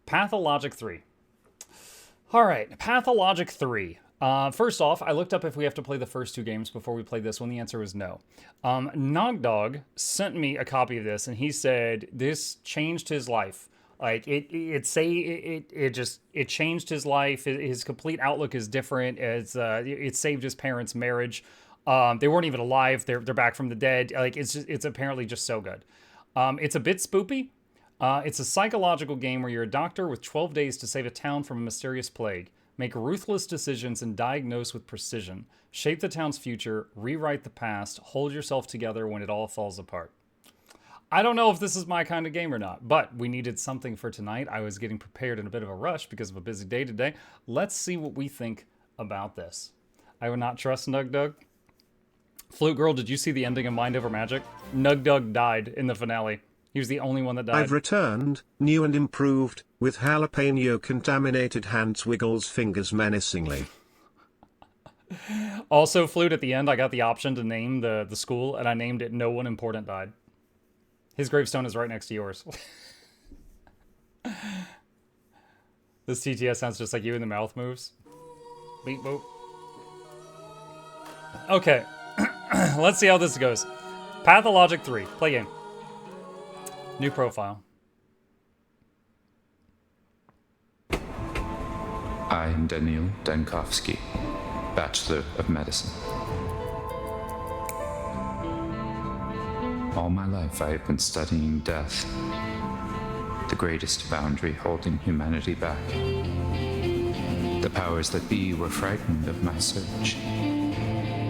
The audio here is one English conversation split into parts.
Pathologic 3. All right, Pathologic 3. First off, I looked up if we have to play the first two games before we play this one. The answer was no. Nogdog sent me a copy of this, and he said this changed his life. Like it changed his life. His complete outlook is different. It saved his parents' marriage. They weren't even alive. They're back from the dead. Like it's apparently just so good. It's a bit spoopy. It's a psychological game where you're a doctor with 12 days to save a town from a mysterious plague. Make ruthless decisions and diagnose with precision. Shape the town's future, rewrite the past, hold yourself together when it all falls apart. I don't know if this is my kind of game or not, but we needed something for tonight. I was getting prepared in a bit of a rush because of a busy day today. Let's see what we think about this. I would not trust Nugdug. Flute Girl, did you see the ending of Mind Over Magic? Nugdug died in the finale. He was the only one that died. I've returned, new and improved, with jalapeno-contaminated hands wiggles fingers menacingly. Also, Flute, at the end, I got the option to name the school, and I named it No One Important Died. His gravestone is right next to yours. This TTS sounds just like you in the mouth moves. Beep boop. Okay. Let's see how this goes. Pathologic 3. Play game. New profile. I am Daniil Dankovsky, Bachelor of Medicine. All my life I have been studying death, the greatest boundary holding humanity back. The powers that be were frightened of my search.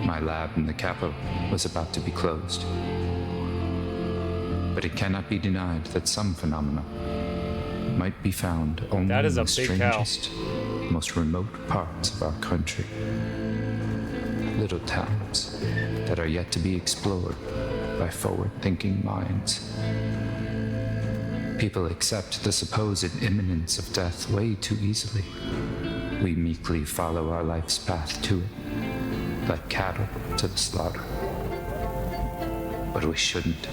My lab in the capital was about to be closed. But it cannot be denied that some phenomena might be found only in the strangest, most remote parts of our country. Little towns that are yet to be explored by forward-thinking minds. People accept the supposed imminence of death way too easily. We meekly follow our life's path to it, like cattle to the slaughter. But we shouldn't.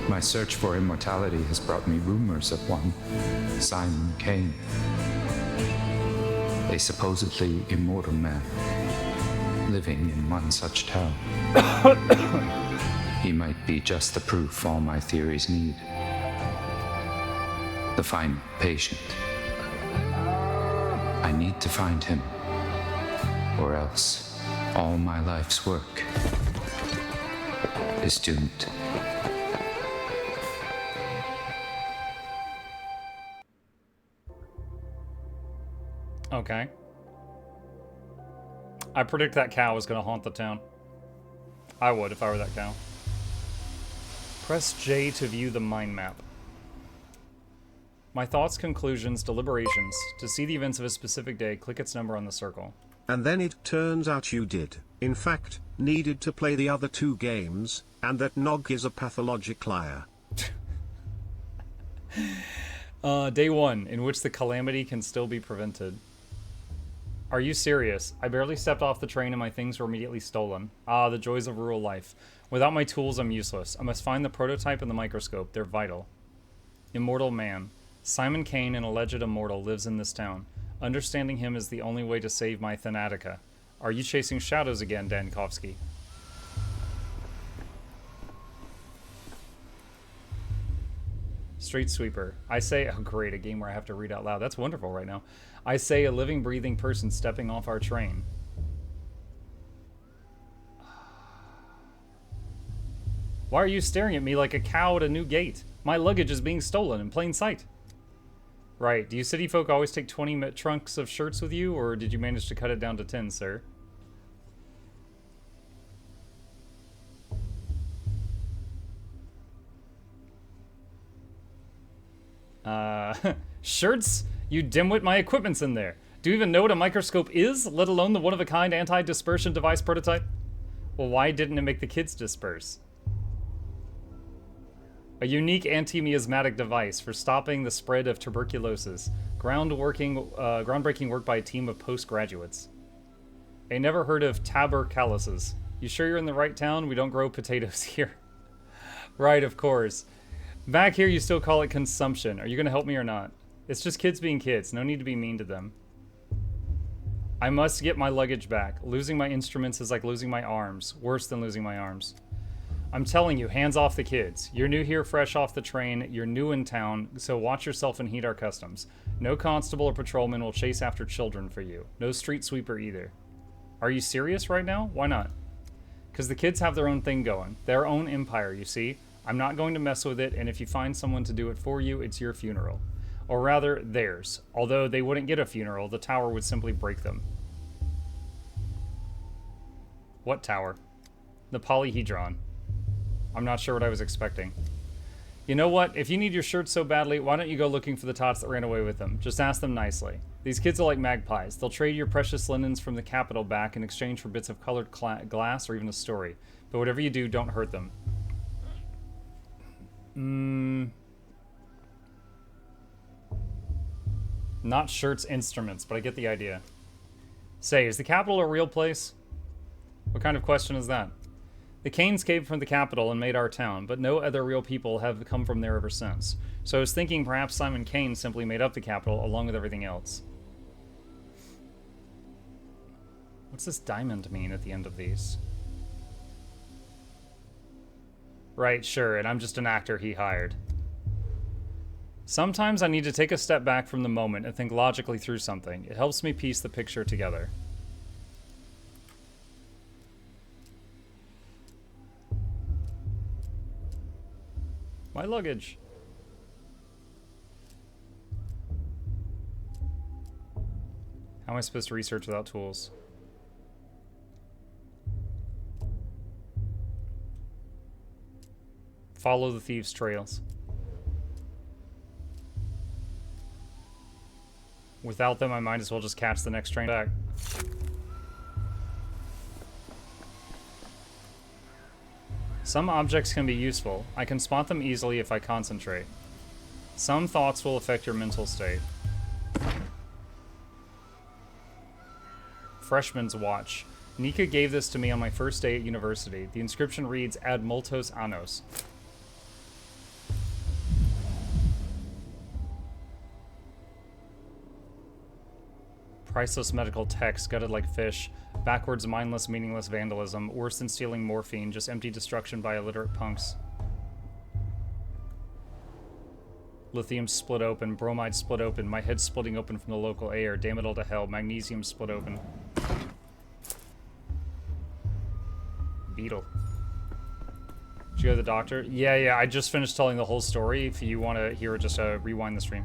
My search for immortality has brought me rumors of one, Simon Kane, a supposedly immortal man, living in one such town. He might be just the proof all my theories need. The final patient. I need to find him, or else all my life's work is doomed. Okay. I predict that cow is going to haunt the town. I would if I were that cow. Press J to view the mind map. My thoughts, conclusions, deliberations. To see the events of a specific day, click its number on the circle. And then it turns out you did, in fact, needed to play the other two games, and that Nog is a pathologic liar. Day 1, in which the calamity can still be prevented. Are you serious? I barely stepped off the train and my things were immediately stolen. Ah, the joys of rural life. Without my tools, I'm useless. I must find the prototype and the microscope. They're vital. Immortal man. Simon Kane, an alleged immortal, lives in this town. Understanding him is the only way to save my Thanatica. Are you chasing shadows again, Dankovsky? Street sweeper. I say, oh great, a game where I have to read out loud. That's wonderful right now. I say a living, breathing person stepping off our train. Why are you staring at me like a cow at a new gate? My luggage is being stolen in plain sight. Right, do you city folk always take 20 trunks of shirts with you, or did you manage to cut it down to 10, sir? Shirts? You dimwit, my equipment's in there. Do you even know what a microscope is, let alone the one-of-a-kind anti-dispersion device prototype? Well, why didn't it make the kids disperse? A unique anti-miasmatic device for stopping the spread of tuberculosis. Groundbreaking work by a team of postgraduates. I never heard of tuberculosis. You sure you're in the right town? We don't grow potatoes here. Right, of course. Back here, you still call it consumption. Are you going to help me or not? It's just kids being kids. No need to be mean to them. I must get my luggage back. Losing my instruments is like losing my arms. Worse than losing my arms. I'm telling you, hands off the kids. You're new here, fresh off the train. You're new in town, so watch yourself and heed our customs. No constable or patrolman will chase after children for you. No street sweeper either. Are you serious right now? Why not? Because the kids have their own thing going. Their own empire, you see. I'm not going to mess with it, and if you find someone to do it for you, it's your funeral. Or rather, theirs. Although they wouldn't get a funeral, the tower would simply break them. What tower? The polyhedron. I'm not sure what I was expecting. You know what? If you need your shirt so badly, why don't you go looking for the tots that ran away with them? Just ask them nicely. These kids are like magpies. They'll trade your precious linens from the capital back in exchange for bits of colored glass or even a story. But whatever you do, don't hurt them. Not shirts, instruments, but I get the idea. Say, is the capital a real place? What kind of question is that? The Canes came from the capital and made our town, but no other real people have come from there ever since. So I was thinking perhaps Simon Kane simply made up the capital along with everything else. What's this diamond mean at the end of these? Right, sure, and I'm just an actor he hired. Sometimes I need to take a step back from the moment and think logically through something. It helps me piece the picture together. My luggage. How am I supposed to research without tools? Follow the thieves' trails. Without them, I might as well just catch the next train back. Some objects can be useful. I can spot them easily if I concentrate. Some thoughts will affect your mental state. Freshman's Watch. Nika gave this to me on my first day at university. The inscription reads, Ad multos annos. Priceless medical text, gutted like fish. Backwards, mindless, meaningless vandalism. Worse than stealing morphine, just empty destruction by illiterate punks. Lithium split open. Bromide split open. My head splitting open from the local air. Damn it all to hell. Magnesium split open. Beetle. Did you go to the doctor? Yeah, I just finished telling the whole story. If you want to hear it, just rewind the stream.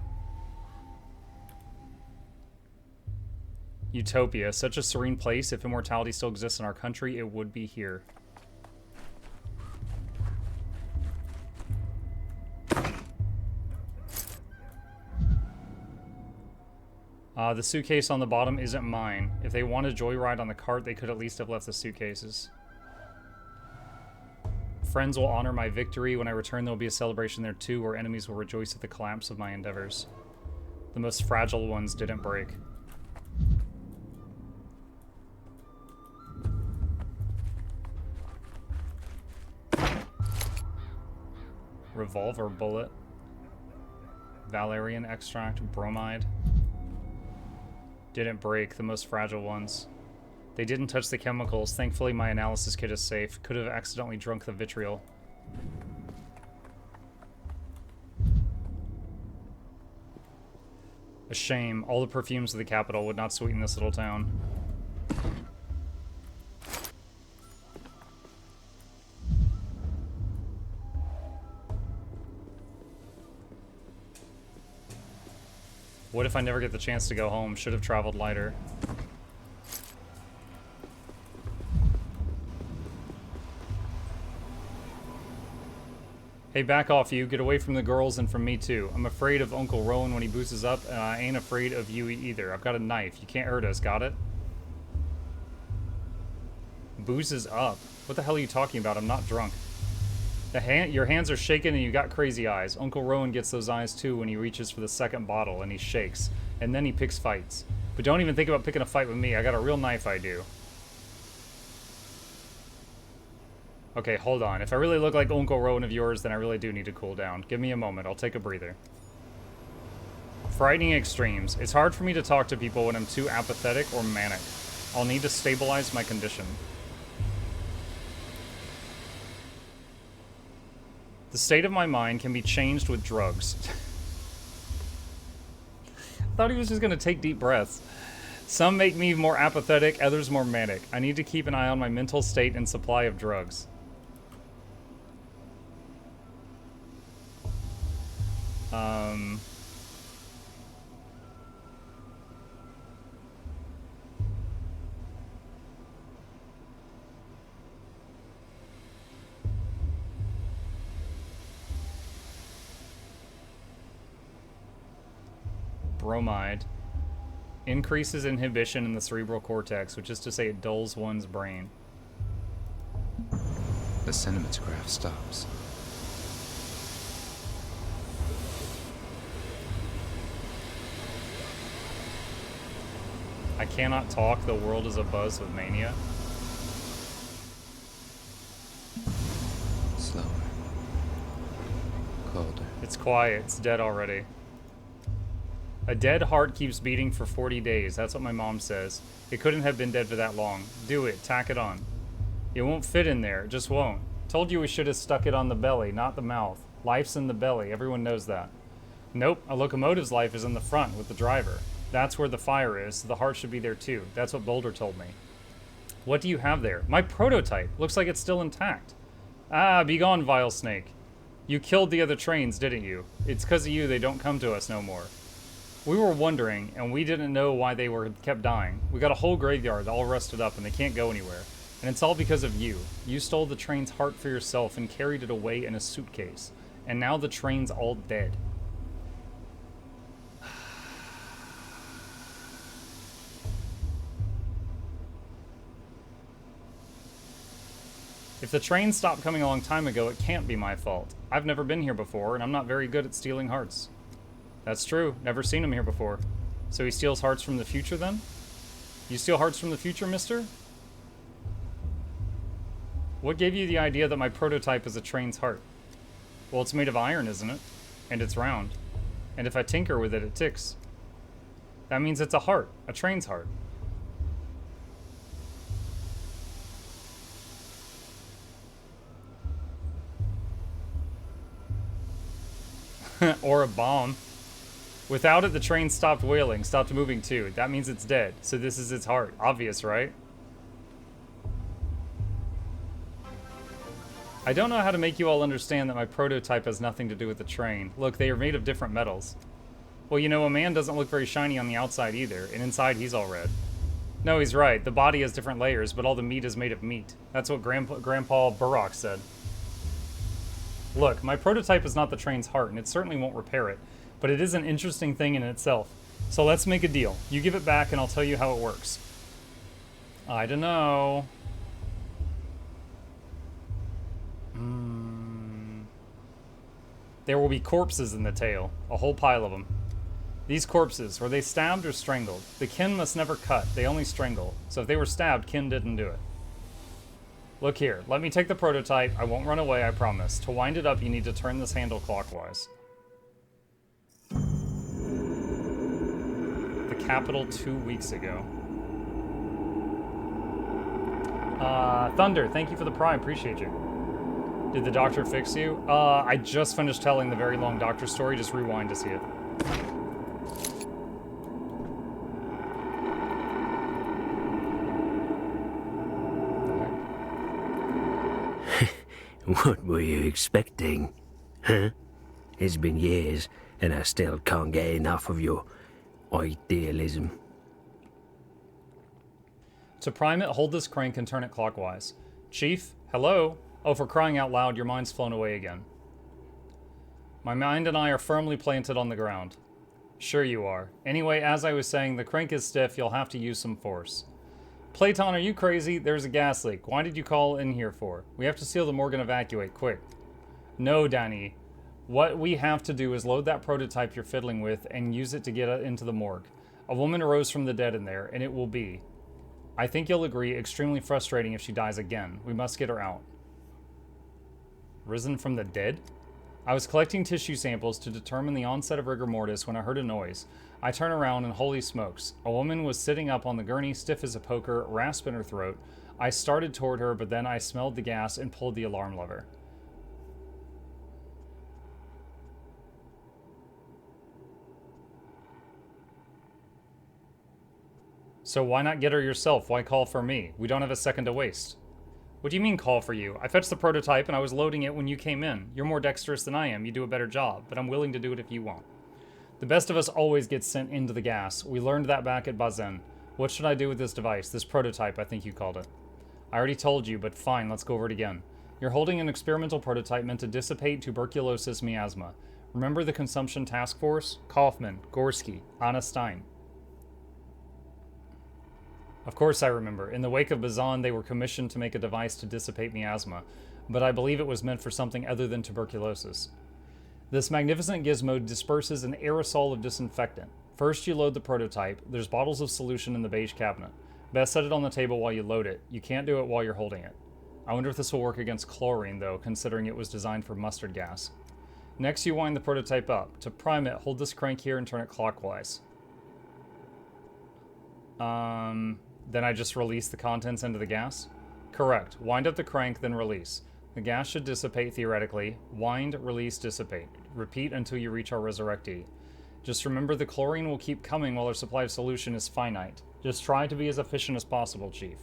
Utopia. Such a serene place. If immortality still exists in our country, it would be here. The suitcase on the bottom isn't mine. If they want a joyride on the cart, they could at least have left the suitcases. Friends will honor my victory. When I return, there will be a celebration there too, where enemies will rejoice at the collapse of my endeavors. The most fragile ones didn't break. Revolver bullet. Valerian extract. Bromide. Didn't break. The most fragile ones. They didn't touch the chemicals. Thankfully, my analysis kit is safe. Could have accidentally drunk the vitriol. A shame. All the perfumes of the capital would not sweeten this little town. What if I never get the chance to go home? Should have traveled lighter. Hey, back off you. Get away from the girls and from me too. I'm afraid of Uncle Rowan when he boozes up, and I ain't afraid of you either. I've got a knife. You can't hurt us, got it? Boozes up? What the hell are you talking about? I'm not drunk. Your hands are shaking and you got crazy eyes. Uncle Rowan gets those eyes too when he reaches for the second bottle and he shakes. And then he picks fights. But don't even think about picking a fight with me. I got a real knife, I do. Okay, hold on. If I really look like Uncle Rowan of yours, then I really do need to cool down. Give me a moment. I'll take a breather. Frightening extremes. It's hard for me to talk to people when I'm too apathetic or manic. I'll need to stabilize my condition. The state of my mind can be changed with drugs. I thought he was just going to take deep breaths. Some make me more apathetic, others more manic. I need to keep an eye on my mental state and supply of drugs. Bromide increases inhibition in the cerebral cortex, which is to say it dulls one's brain. The cinematograph stops. I cannot talk, the world is abuzz with mania. Slower. Colder. It's quiet, it's dead already. A dead heart keeps beating for 40 days. That's what my mom says. It couldn't have been dead for that long. Do it. Tack it on. It won't fit in there. It just won't. Told you we should have stuck it on the belly, not the mouth. Life's in the belly. Everyone knows that. Nope. A locomotive's life is in the front with the driver. That's where the fire is, so the heart should be there too. That's what Boulder told me. What do you have there? My prototype. Looks like it's still intact. Ah, be gone, vile snake. You killed the other trains, didn't you? It's 'cause of you they don't come to us no more. We were wondering, and we didn't know why they were kept dying. We got a whole graveyard all rusted up, and they can't go anywhere. And it's all because of you. You stole the train's heart for yourself and carried it away in a suitcase. And now the train's all dead. If the train stopped coming a long time ago, it can't be my fault. I've never been here before, and I'm not very good at stealing hearts. That's true. Never seen him here before. So he steals hearts from the future, then? You steal hearts from the future, mister? What gave you the idea that my prototype is a train's heart? Well, it's made of iron, isn't it? And it's round. And if I tinker with it, it ticks. That means it's a heart. A train's heart. Or a bomb. Without it, the train stopped wailing, stopped moving too. That means it's dead. So this is its heart. Obvious, right? I don't know how to make you all understand that my prototype has nothing to do with the train. Look, they are made of different metals. Well, you know, a man doesn't look very shiny on the outside either, and inside he's all red. No, he's right. The body has different layers, but all the meat is made of meat. That's what Grandpa Burrock said. Look, my prototype is not the train's heart, and it certainly won't repair it. But it is an interesting thing in itself. So let's make a deal. You give it back and I'll tell you how it works. I don't know. There will be corpses in the tail. A whole pile of them. These corpses, were they stabbed or strangled? The kin must never cut. They only strangle. So if they were stabbed, kin didn't do it. Look here. Let me take the prototype. I won't run away, I promise. To wind it up, you need to turn this handle clockwise. Capital 2 weeks ago. Thunder, thank you for the prime. Appreciate you. Did the doctor fix you? I just finished telling the very long doctor story. Just rewind to see it. What were you expecting? Huh? It's been years, and I still can't get enough of your idealism. To prime it, hold this crank and turn it clockwise. Chief, hello? Oh, for crying out loud, your mind's flown away again. My mind and I are firmly planted on the ground. Sure you are. Anyway, as I was saying, the crank is stiff, you'll have to use some force. Platon, are you crazy? There's a gas leak. Why did you call in here for? We have to seal the morgue and evacuate, quick. No, Danny. What we have to do is load that prototype you're fiddling with and use it to get into the morgue. A woman arose from the dead in there, and it will be, I think you'll agree, extremely frustrating if she dies again. We must get her out. Risen from the dead? I was collecting tissue samples to determine the onset of rigor mortis when I heard a noise. I turn around and holy smokes. A woman was sitting up on the gurney, stiff as a poker, rasp in her throat. I started toward her, but then I smelled the gas and pulled the alarm lever. So why not get her yourself? Why call for me? We don't have a second to waste. What do you mean call for you? I fetched the prototype and I was loading it when you came in. You're more dexterous than I am. You do a better job, but I'm willing to do it if you won't. The best of us always gets sent into the gas. We learned that back at Bazen. What should I do with this device? This prototype, I think you called it. I already told you, but fine, let's go over it again. You're holding an experimental prototype meant to dissipate tuberculosis miasma. Remember the consumption task force? Kaufman, Gorski, Anna Stein. Of course I remember. In the wake of Bazan, they were commissioned to make a device to dissipate miasma, but I believe it was meant for something other than tuberculosis. This magnificent gizmo disperses an aerosol of disinfectant. First you load the prototype. There's bottles of solution in the beige cabinet. Best set it on the table while you load it. You can't do it while you're holding it. I wonder if this will work against chlorine, though, considering it was designed for mustard gas. Next you wind the prototype up. To prime it, hold this crank here and turn it clockwise. Then I just release the contents into the gas? Correct. Wind up the crank, then release. The gas should dissipate theoretically. Wind, release, dissipate. Repeat until you reach our resurrectee. Just remember the chlorine will keep coming while our supply of solution is finite. Just try to be as efficient as possible, Chief.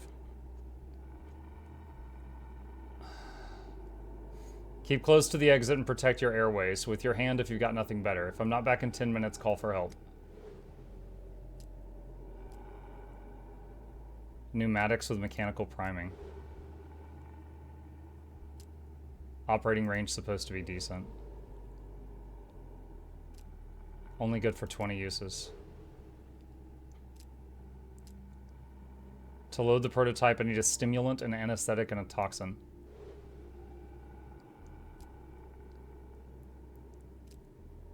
Keep close to the exit and protect your airways. With your hand if you've got nothing better. If I'm not back in 10 minutes, call for help. Pneumatics with mechanical priming. Operating range supposed to be decent. Only good for 20 uses. To load the prototype, I need a stimulant, an anesthetic, and a toxin.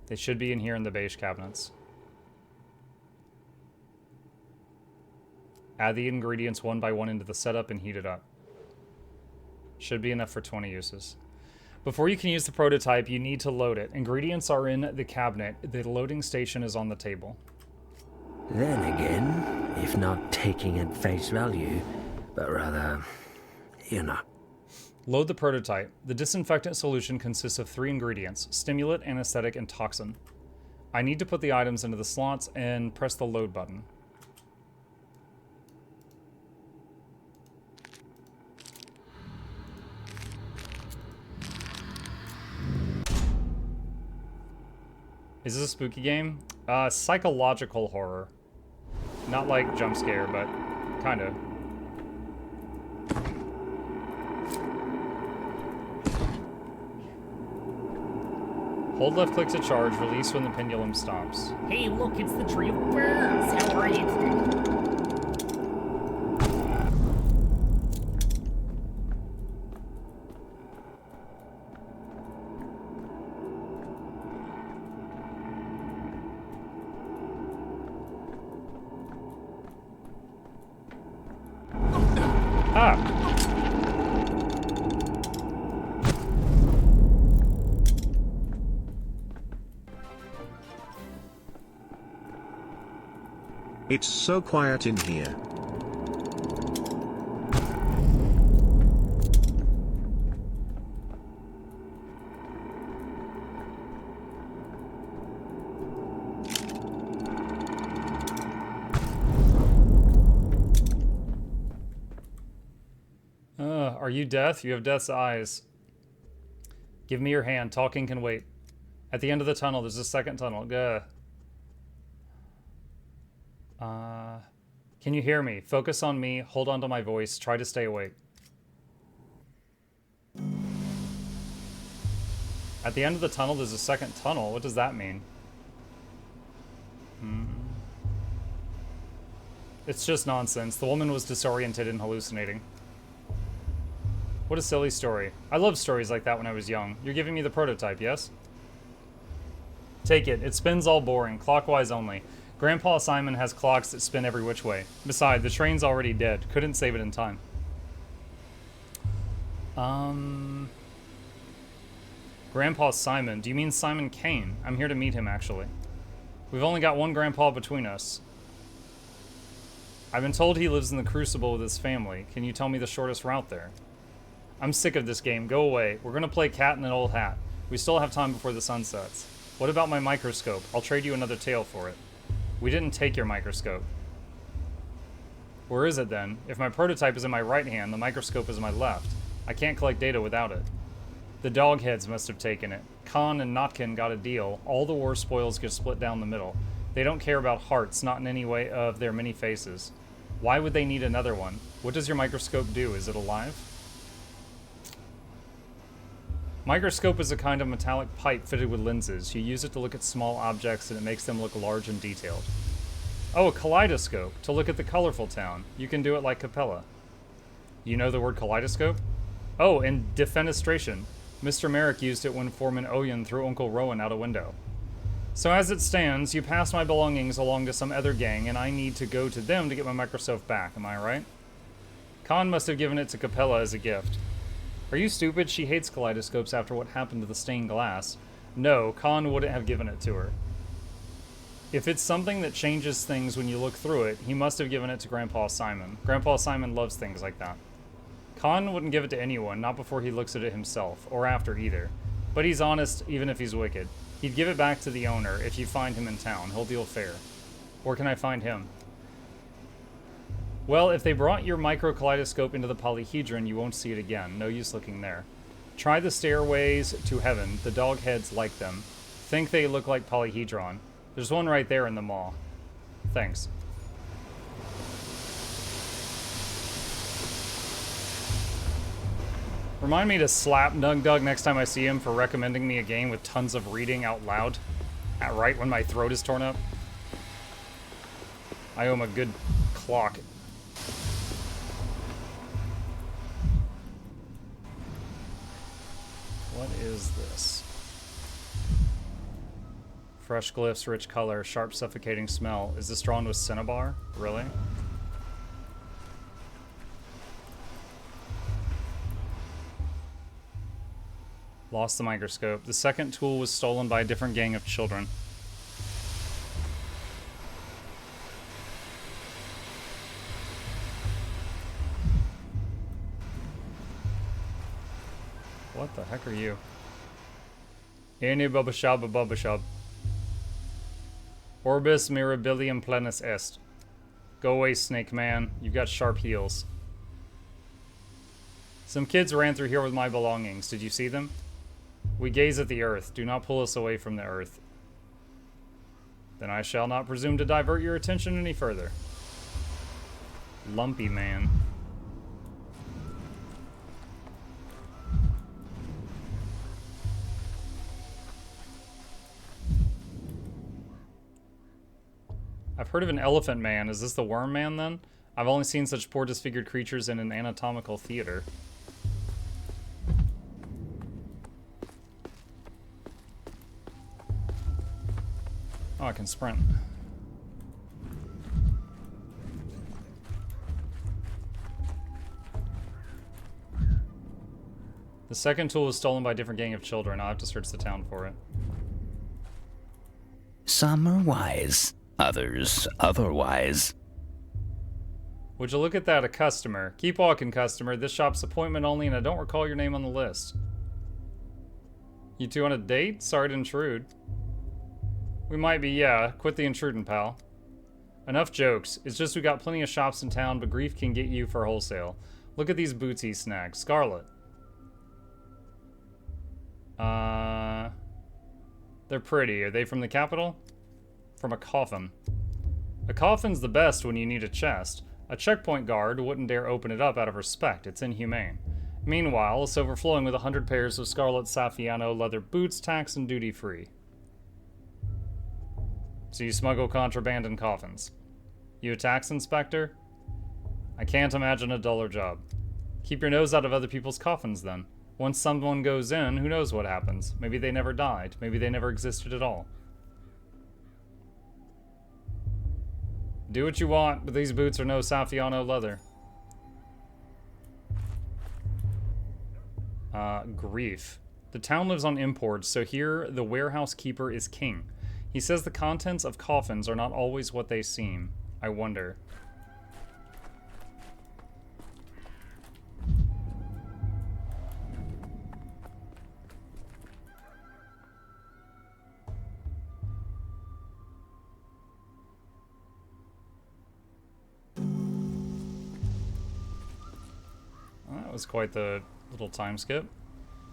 They should be in here in the beige cabinets. Add the ingredients one by one into the setup and heat it up. Should be enough for 20 uses. Before you can use the prototype, you need to load it. Ingredients are in the cabinet. The loading station is on the table. Then again, if not taking at face value, but rather, you know. Load the prototype. The disinfectant solution consists of 3 ingredients: stimulant, anesthetic, and toxin. I need to put the items into the slots and press the load button. Is this a spooky game? Psychological horror. Not like jump scare, but kind of. Hold left click to charge, release when the pendulum stops. Hey, look, it's the tree of birds. How are you today? It's so quiet in here. Are you Death? You have Death's eyes. Give me your hand. Talking can wait. At the end of the tunnel, there's a second tunnel. Gah. Can you hear me? Focus on me. Hold on to my voice. Try to stay awake. At the end of the tunnel, there's a second tunnel. What does that mean? It's just nonsense. The woman was disoriented and hallucinating. What a silly story. I loved stories like that when I was young. You're giving me the prototype, yes? Take it. It spins all boring. Clockwise only. Grandpa Simon has clocks that spin every which way. Besides, the train's already dead. Couldn't save it in time. Grandpa Simon. Do you mean Simon Kane? I'm here to meet him, actually. We've only got one grandpa between us. I've been told he lives in the Crucible with his family. Can you tell me the shortest route there? I'm sick of this game. Go away. We're gonna play cat in an old hat. We still have time before the sun sets. What about my microscope? I'll trade you another tail for it. We didn't take your microscope. Where is it then? If my prototype is in my right hand, the microscope is in my left. I can't collect data without it. The dogheads must have taken it. Khan and Notkin got a deal. All the war spoils get split down the middle. They don't care about hearts, not in any way of their many faces. Why would they need another one? What does your microscope do? Is it alive? Microscope is a kind of metallic pipe fitted with lenses. You use it to look at small objects and it makes them look large and detailed. Oh, a kaleidoscope, to look at the colorful town. You can do it like Capella. You know the word kaleidoscope? Oh, and defenestration. Mr. Merrick used it when Foreman Oyen threw Uncle Rowan out a window. So as it stands, you pass my belongings along to some other gang, and I need to go to them to get my microscope back, am I right? Khan must have given it to Capella as a gift. Are you stupid? She hates kaleidoscopes after what happened to the stained glass. No, Khan wouldn't have given it to her. If it's something that changes things when you look through it, he must have given it to Grandpa Simon. Grandpa Simon loves things like that. Khan wouldn't give it to anyone, not before he looks at it himself, or after either. But he's honest, even if he's wicked. He'd give it back to the owner if you find him in town. He'll deal fair. Where can I find him? Well, if they brought your micro-kaleidoscope into the polyhedron, you won't see it again. No use looking there. Try the stairways to heaven. The dog heads like them. Think they look like polyhedron. There's one right there in the mall. Thanks. Remind me to slap Doug next time I see him for recommending me a game with tons of reading out loud. Right when my throat is torn up. I owe him a good clock. What is this? Fresh glyphs, rich color, sharp suffocating smell. Is this drawn with cinnabar? Really? Lost the microscope. The second tool was stolen by a different gang of children. What the heck are you? Any bubba shab. Orbis mirabilium plenus est. Go away, Snake Man. You've got sharp heels. Some kids ran through here with my belongings. Did you see them? We gaze at the earth. Do not pull us away from the earth. Then I shall not presume to divert your attention any further. Lumpy man. I've heard of an elephant man. Is this the worm man then? I've only seen such poor disfigured creatures in an anatomical theater. Oh, I can sprint. The second tool was stolen by a different gang of children. I'll have to search the town for it. Some are wise, others otherwise. Would you look at that, a customer. Keep walking, customer. This shop's appointment only, and I don't recall your name on the list. You two on a date? Sorry to intrude. We might be, yeah. Quit the intruding, pal. Enough jokes. It's just we got plenty of shops in town, but grief can get you for wholesale. Look at these boots he snagged. Scarlet. They're pretty. Are they from the capital? From a coffin. A coffin's the best when you need a chest. A checkpoint guard wouldn't dare open it up out of respect. It's inhumane. Meanwhile, it's overflowing with 100 pairs of scarlet Saffiano leather boots, tax and duty-free. So you smuggle contraband in coffins. You a tax inspector? I can't imagine a duller job. Keep your nose out of other people's coffins, then. Once someone goes in, who knows what happens? Maybe they never died. Maybe they never existed at all. Do what you want, but these boots are no Saffiano leather. Grief. The town lives on imports, so here the warehouse keeper is king. He says the contents of coffins are not always what they seem. I wonder. That was quite the little time skip.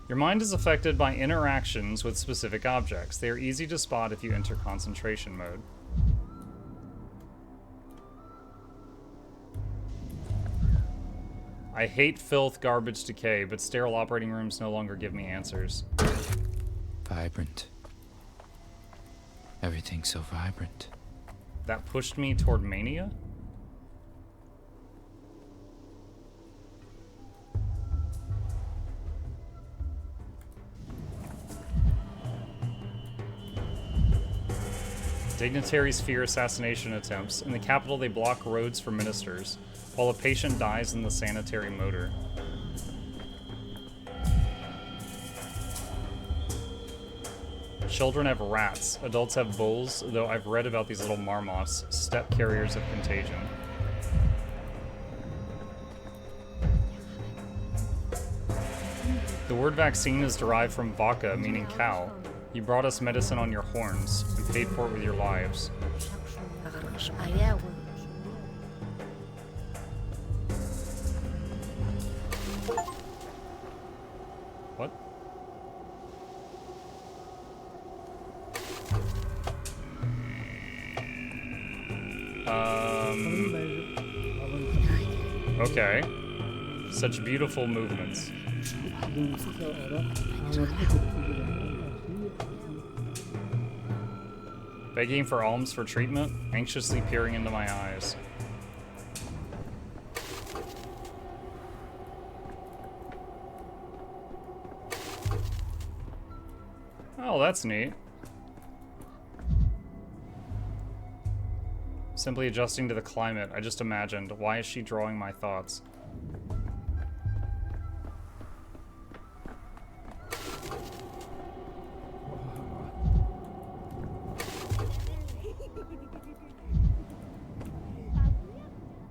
Your mind is affected by interactions with specific objects. They are easy to spot if you enter concentration mode. I hate filth, garbage, decay, but sterile operating rooms no longer give me answers. Vibrant. Everything's so vibrant. That pushed me toward mania? Dignitaries fear assassination attempts. In the capital, they block roads for ministers, while a patient dies in the sanitary motor. Children have rats. Adults have bulls, though I've read about these little marmots, step carriers of contagion. The word vaccine is derived from vaca, meaning cow. You brought us medicine on your horns. You paid for it with your lives. What? Okay. Such beautiful movements. Begging for alms for treatment, anxiously peering into my eyes. Oh, that's neat. Simply adjusting to the climate, I just imagined. Why is she drawing my thoughts?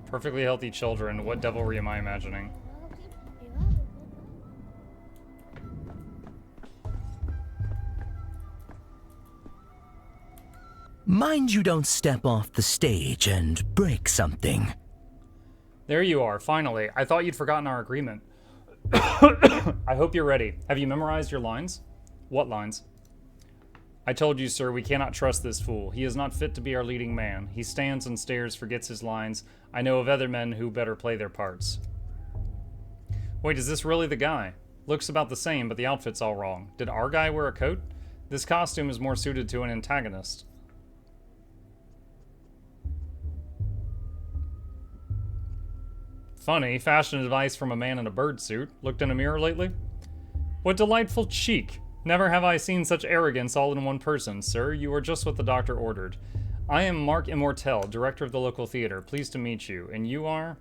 Perfectly healthy children. What devilry am I imagining? Mind you don't step off the stage and break something. There you are, finally. I thought you'd forgotten our agreement. I hope you're ready. Have you memorized your lines? What lines? I told you, sir, we cannot trust this fool. He is not fit to be our leading man. He stands and stares, forgets his lines. I know of other men who better play their parts. Wait, is this really the guy? Looks about the same, but the outfit's all wrong. Did our guy wear a coat? This costume is more suited to an antagonist. Funny, fashion advice from a man in a bird suit. Looked in a mirror lately? What delightful cheek! Never have I seen such arrogance all in one person, sir. You are just what the doctor ordered. I am Mark Immortel, director of the local theater. Pleased to meet you. And you are?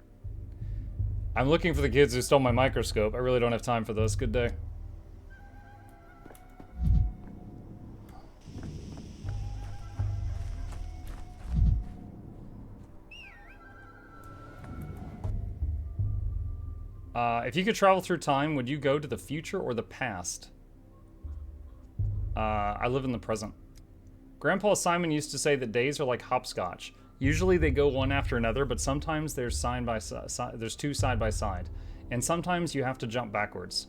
I'm looking for the kids who stole my microscope. I really don't have time for this. Good day. If you could travel through time, would you go to the future or the past? I live in the present. Grandpa Simon used to say that days are like hopscotch. Usually they go one after another, but sometimes there's there's two side by side. And sometimes you have to jump backwards.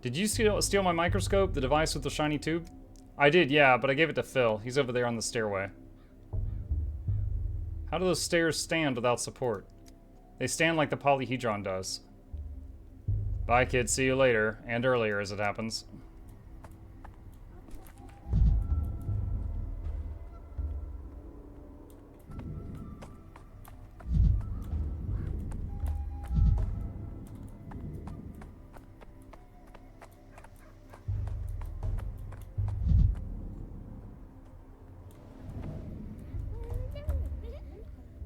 Did you steal my microscope, the device with the shiny tube? I did, yeah, but I gave it to Phil. He's over there on the stairway. How do those stairs stand without support? They stand like the polyhedron does. Bye, kids. See you later. And earlier, as it happens.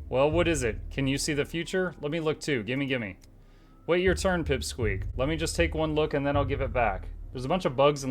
Well, what is it? Can you see the future? Let me look too. Gimme, gimme. Wait your turn, Pipsqueak. Let me just take one look and then I'll give it back. There's a bunch of bugs and little